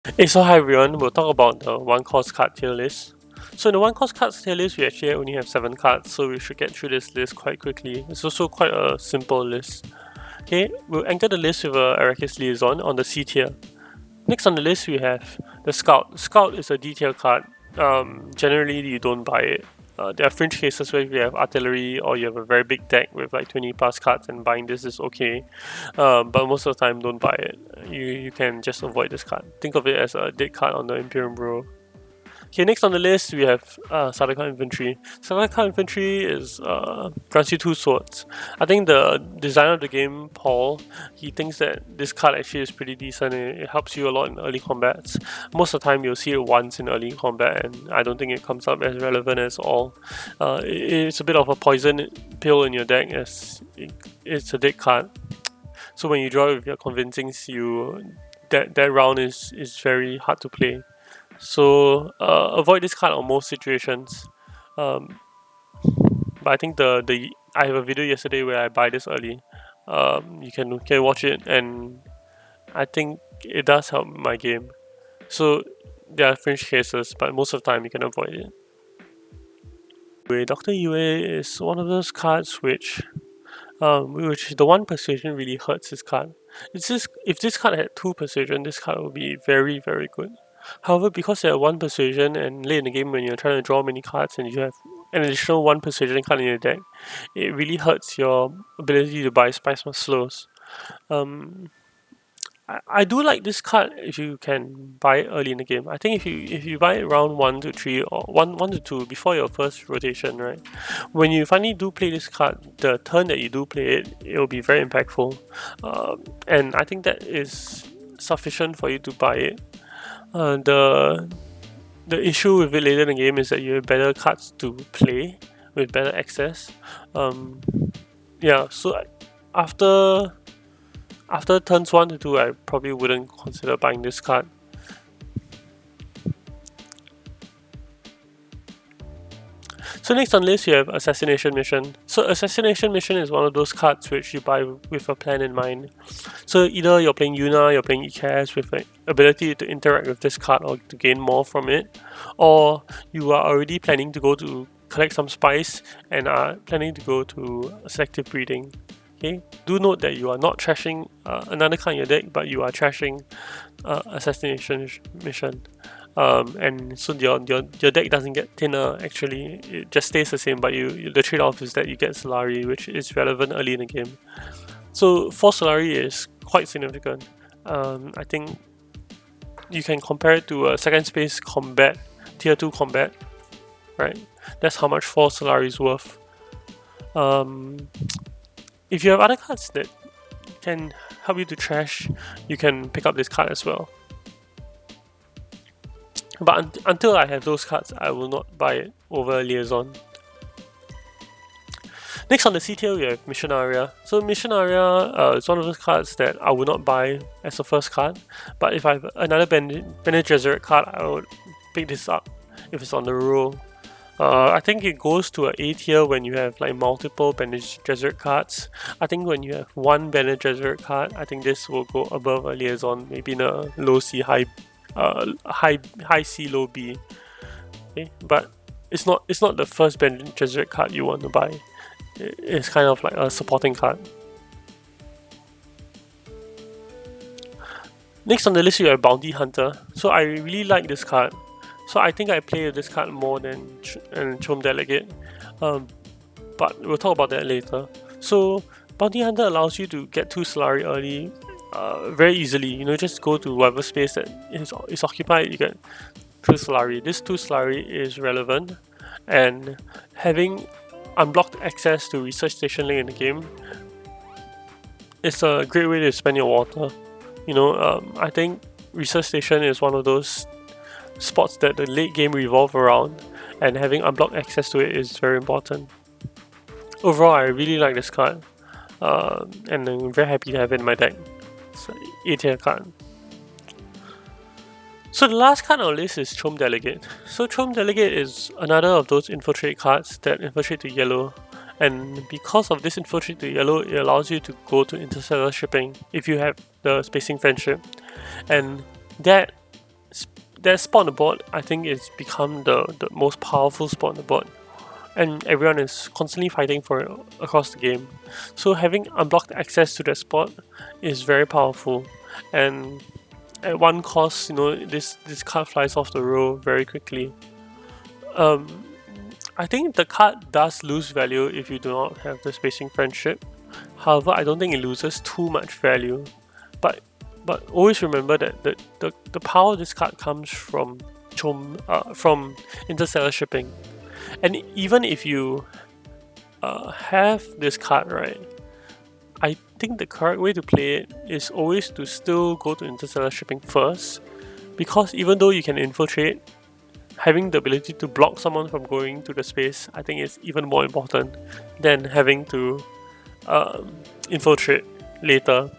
Hey, so hi everyone, we'll talk about the one cost card tier list. So in the one cost cards tier list, we actually only have 7 cards, so we should get through this list quite quickly. It's also quite a simple list. Okay, we'll enter the list with a Arrakis Liaison on the C tier. Next on the list, we have the Scout. Scout is a D tier card. Generally, you don't buy it. There are fringe cases where if you have artillery or you have a very big deck with like 20 plus cards, and buying this is okay. But most of the time, don't buy it. You can just avoid this card. Think of it as a dead card on the Imperium row. Okay, next on the list we have Sardaukar Infantry. Sardaukar Infantry is grants you 2 swords. I think the designer of the game, Paul, he thinks that this card actually is pretty decent. It helps you a lot in early combats. Most of the time you'll see it once in early combat, and I don't think it comes up as relevant as all. It's a bit of a poison pill in your deck as it's a dead card. So when you draw it with your convincings, that round is very hard to play. So avoid this card on most situations. But I think I have a video yesterday where I buy this early. You can watch it, and I think it does help my game. So there are fringe cases, but most of the time you can avoid it. Dr. Yue is one of those cards which the 1 persuasion really hurts this card. If this card had 2 persuasion, this card would be very, very good. However, because you have 1 persuasion and late in the game when you're trying to draw many cards and you have an additional 1 persuasion card in your deck, it really hurts your ability to buy Spice Must Slows. I do like this card if you can buy it early in the game. I think if you buy it round 1 to 3 or 1 to 2 before your first rotation, right? When you finally do play this card, the turn that you do play it will be very impactful. And I think that is sufficient for you to buy it. The issue with it later in the game is that you have better cards to play with better access. Yeah, so after turns 1 to 2, I probably wouldn't consider buying this card. So next on the list, you have Assassination Mission. So Assassination Mission is one of those cards which you buy with a plan in mind. So either you're playing Yuna, you're playing ECAS with an ability to interact with this card or to gain more from it, or you are already planning to go to collect some spice and are planning to go to selective breeding. Okay, do note that you are not trashing another card in your deck, but you are trashing Assassination Mission. And so your deck doesn't get thinner, actually, it just stays the same, but the trade-off is that you get Solari, which is relevant early in the game. So 4 Solari is quite significant. I think you can compare it to a second space combat, tier 2 combat, right? That's how much 4 Solari is worth. If you have other cards that can help you to trash, you can pick up this card as well. But until I have those cards, I will not buy it over Liaison. Next on the C tier, we have Missionaria. So Missionaria is one of those cards that I would not buy as a first card, but if I have another Bene Gesserit card, I would pick this up if it's on the roll. I think it goes to an A tier when you have like multiple Bene Gesserit cards. I think when you have 1 Bene Gesserit card, I think this will go above a Liaison, maybe in a low C, high C, low B. Okay, but it's not the first Bene Gesserit card you want to buy. It's kind of like a supporting card. Next on the list, you have Bounty Hunter. So I really like this card. So I think I play with this card more than Chom Delegate, but we'll talk about that later. So Bounty Hunter allows you to get 2 Solari early very easily. You know, just go to whatever space that is occupied, you get 2 Solari. This 2 Solari is relevant, and having unblocked access to Research Station link in the game is a great way to spend your water. You know, I think Research Station is one of those spots that the late game revolve around, and having unblocked access to it is very important. Overall, I really like this card, and I'm very happy to have it in my deck. It's an A tier card. So the last card on our list is Chom Delegate. So Chom Delegate is another of those infiltrate cards that infiltrate to yellow, and because of this infiltrate to yellow, it allows you to go to interstellar shipping if you have the spacing friendship, and that that spot on the board, I think, it's become the most powerful spot on the board, and everyone is constantly fighting for it across the game. So having unblocked access to that spot is very powerful, and at one cost, this card flies off the row very quickly. I think the card does lose value if you do not have the Spacing Friendship. However, I don't think it loses too much value. But always remember that the power of this card comes from interstellar shipping. And even if you have this card, right, I think the correct way to play it is always to still go to interstellar shipping first, because even though you can infiltrate, having the ability to block someone from going to the space, I think is even more important than having to infiltrate later.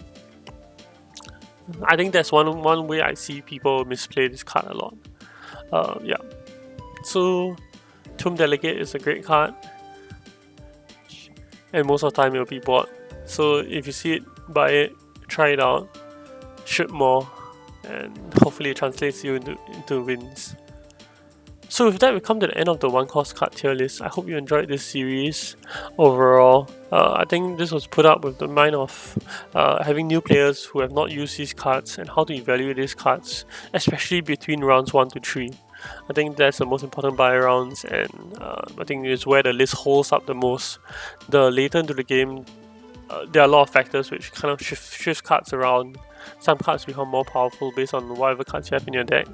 I think that's one way I see people misplay this card a lot. Yeah. So Tomb Delegate is a great card, and most of the time it will be bought. So if you see it, buy it, try it out, ship more, and hopefully it translates you into wins. So with that, we come to the end of the one cost card tier list. I hope you enjoyed this series overall. I think this was put up with the mind of having new players who have not used these cards and how to evaluate these cards, especially between rounds 1 to 3. I think that's the most important buy rounds, and I think it's where the list holds up the most. The later into the game, there are a lot of factors which kind of shift cards around. Some cards become more powerful based on whatever cards you have in your deck,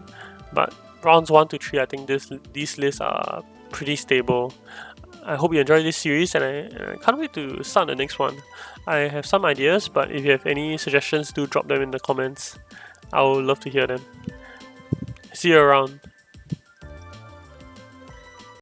but rounds 1 to 3, I think these lists are pretty stable. I hope you enjoyed this series, and I can't wait to start the next one. I have some ideas, but if you have any suggestions, do drop them in the comments. I would love to hear them. See you around.